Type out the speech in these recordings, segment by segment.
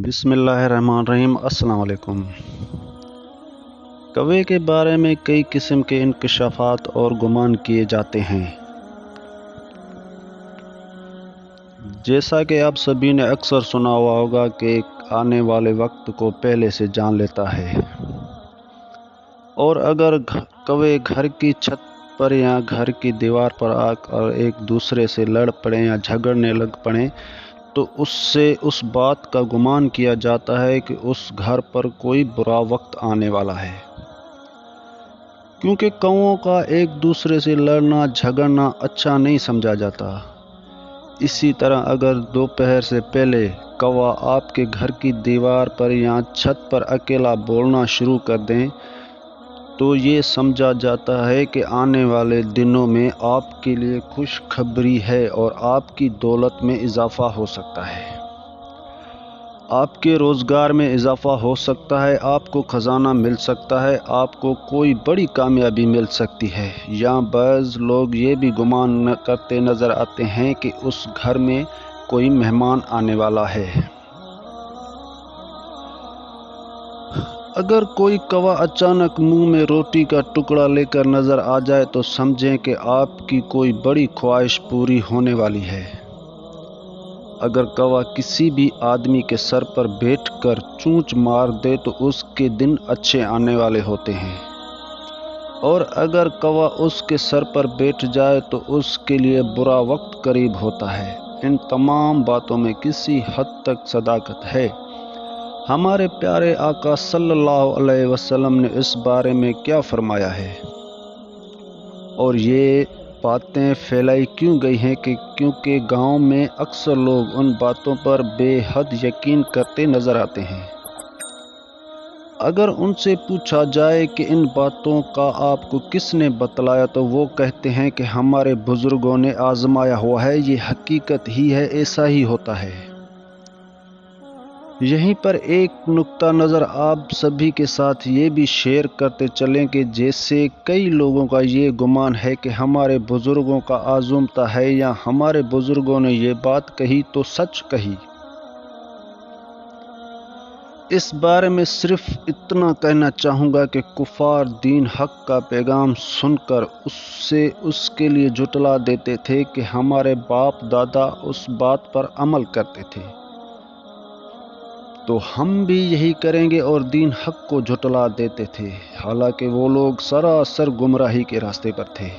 बिस्मिल्लाहिर्रहमानिर्रहीम। अस्सलाम वालेकुम। कौवे के बारे में कई किस्म के इंकशाफात और गुमान किए जाते हैं। जैसा कि आप सभी ने अक्सर सुना हुआ होगा कि आने वाले वक्त को पहले से जान लेता है, और अगर कौवे घर की छत पर या घर की दीवार पर आकर एक दूसरे से लड़ पड़े या झगड़ने लग पड़े तो उससे उस बात का गुमान किया जाता है कि उस घर पर कोई बुरा वक्त आने वाला है, क्योंकि कौवों का एक दूसरे से लड़ना झगड़ना अच्छा नहीं समझा जाता। इसी तरह अगर दोपहर से पहले कौवा आपके घर की दीवार पर या छत पर अकेला बोलना शुरू कर दें तो ये समझा जाता है कि आने वाले दिनों में आपके लिए खुशखबरी है और आपकी दौलत में इजाफा हो सकता है, आपके रोज़गार में इजाफा हो सकता है, आपको ख़जाना मिल सकता है, आपको कोई बड़ी कामयाबी मिल सकती है। या बाज़ लोग ये भी गुमान करते नज़र आते हैं कि उस घर में कोई मेहमान आने वाला है। अगर कोई कौवा अचानक मुंह में रोटी का टुकड़ा लेकर नज़र आ जाए तो समझें कि आपकी कोई बड़ी ख्वाहिश पूरी होने वाली है। अगर कौवा किसी भी आदमी के सर पर बैठकर चोंच मार दे तो उसके दिन अच्छे आने वाले होते हैं, और अगर कौवा उसके सर पर बैठ जाए तो उसके लिए बुरा वक्त करीब होता है। इन तमाम बातों में किसी हद तक सदाकत है। हमारे प्यारे आका सल्लल्लाहु अलैहि वसल्लम ने इस बारे में क्या फरमाया है, और ये बातें फैलाई क्यों गई हैं कि क्योंकि गांव में अक्सर लोग उन बातों पर बेहद यकीन करते नज़र आते हैं। अगर उनसे पूछा जाए कि इन बातों का आपको किसने बतलाया तो वो कहते हैं कि हमारे बुज़ुर्गों ने आजमाया हुआ है, ये हकीकत ही है, ऐसा ही होता है। यहीं पर एक नुक्ता नज़र आप सभी के साथ ये भी शेयर करते चलें कि जैसे कई लोगों का ये गुमान है कि हमारे बुज़ुर्गों का आज़मता है या हमारे बुज़ुर्गों ने ये बात कही तो सच कही। इस बारे में सिर्फ इतना कहना चाहूँगा कि कुफार दीन हक का पैगाम सुनकर उससे उसके लिए जुटला देते थे कि हमारे बाप दादा उस बात पर अमल करते थे, तो हम भी यही करेंगे, और दीन हक को झुटला देते थे, हालांकि वो लोग सरासर गुमराही के रास्ते पर थे।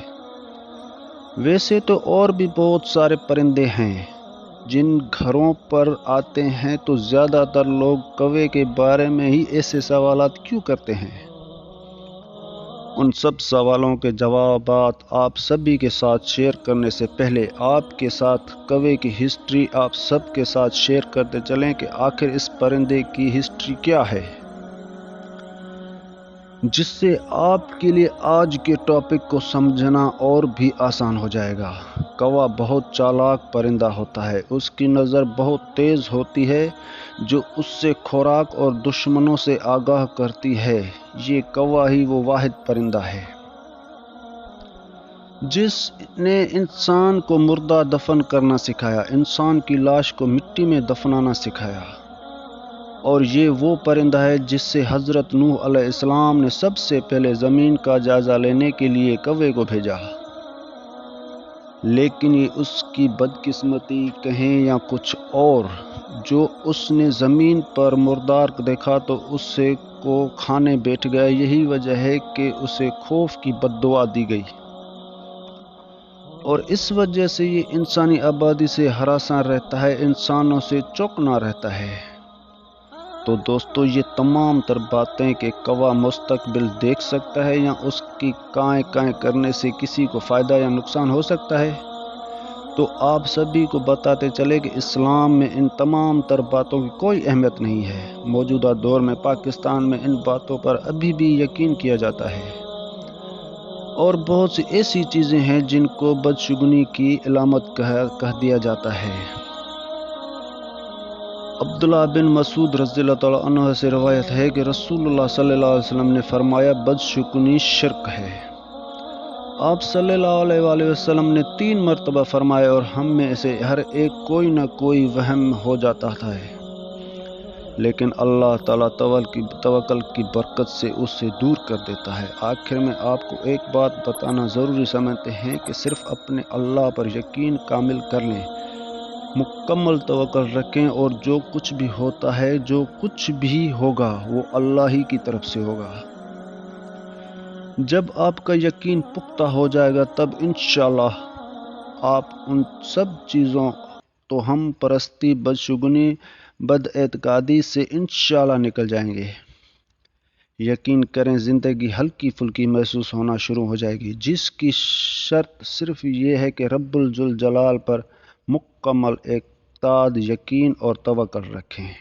वैसे तो और भी बहुत सारे परिंदे हैं जिन घरों पर आते हैं, तो ज़्यादातर लोग कौवे के बारे में ही ऐसे सवालात क्यों करते हैं। उन सब सवालों के जवाबात आप सभी के साथ शेयर करने से पहले आपके साथ कौवे की हिस्ट्री आप सब के साथ शेयर करते चलें कि आखिर इस परिंदे की हिस्ट्री क्या है, जिससे आपके लिए आज के टॉपिक को समझना और भी आसान हो जाएगा। कौवा बहुत चालाक परिंदा होता है, उसकी नज़र बहुत तेज़ होती है जो उससे खुराक और दुश्मनों से आगाह करती है। ये कौवा ही वो वाहिद परिंदा है जिसने इंसान को मुर्दा दफन करना सिखाया, इंसान की लाश को मिट्टी में दफनाना सिखाया, और ये वो परिंदा है जिससे हज़रत नूह अलैहिस्सलाम ने सबसे पहले ज़मीन का जायज़ा लेने के लिए कौवे को भेजा। लेकिन ये उसकी बदकिस्मती कहें या कुछ और, जो उसने ज़मीन पर मुर्दार देखा तो उससे को खाने बैठ गया। यही वजह है कि उसे खौफ की बद्दुआ दी गई, और इस वजह से ये इंसानी आबादी से हरासा रहता है, इंसानों से चौंकना रहता है। तो दोस्तों, ये तमाम तर बातें कि कौवा मुस्तकबिल देख सकता है या उसकी काएं काएं करने से किसी को फ़ायदा या नुकसान हो सकता है, तो आप सभी को बताते चले कि इस्लाम में इन तमाम तर बातों की कोई अहमियत नहीं है। मौजूदा दौर में पाकिस्तान में इन बातों पर अभी भी यकीन किया जाता है, और बहुत सी ऐसी चीज़ें हैं जिनको बदशगुनी की अलामत कह दिया जाता है। अब्दुल्ला बिन मसूद रज़ियल्लाहु ताला अन्हु से रवायत है कि रसूलुल्लाह सल्लल्लाहु अलैहि वसल्लम ने फरमाया, बदशगुनी शिर्क है। आप सल्लल्लाहु अलैहि वसल्लम ने 3 मरतबा फरमाया, और हम में से हर एक कोई ना कोई वहम हो जाता है। لیکن اللہ تعالیٰ توکل کی برکت سے اس سے دور کر دیتا ہے۔ آخر میں آپ کو ایک بات بتانا ضروری سمجھتے ہیں کہ صرف اپنے اللہ پر یقین کامل کر لیں، مکمل توکل رکھیں، اور جو کچھ بھی ہوتا ہے، جو کچھ بھی ہوگا، وہ اللہ ہی کی طرف سے ہوگا۔ جب آپ کا یقین پختہ ہو جائے گا تب انشاءاللہ آپ ان سب چیزوں، توہم پرستی، بدشگونی، بد اعتقادی سے انشاءاللہ نکل جائیں گے۔ یقین کریں زندگی ہلکی پھلکی محسوس ہونا شروع ہو جائے گی، جس کی شرط صرف یہ ہے کہ رب الجلال پر مکمل اعتقاد، یقین اور توکل رکھیں۔